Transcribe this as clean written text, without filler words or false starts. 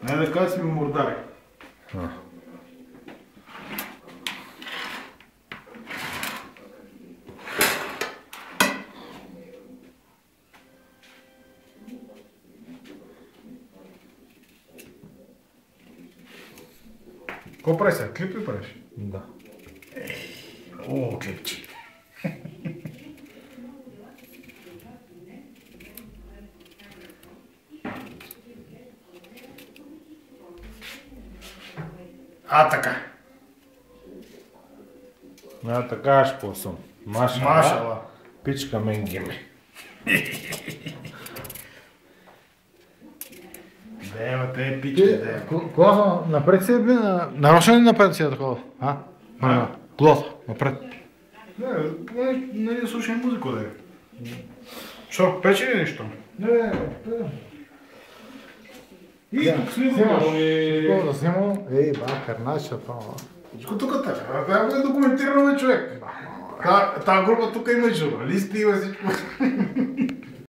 Не да кажа си ми мордари. Ко прави сега? Клип ли правиш? Да. О, клипче. Така. Така аж по-съм. Машала. Пичка мен гиме. Дева, те пички, дева. Кога напред си е бил? Нарочно ли напред си е такова? Глава, напред. Не слушай музику, дева. Що, пече ли нещо? Не. И тук снимаш. Какво да снимам? Ей, карнача, това. Тук така, трябва да документираме човек. Та група тук има журналисти, има всичко.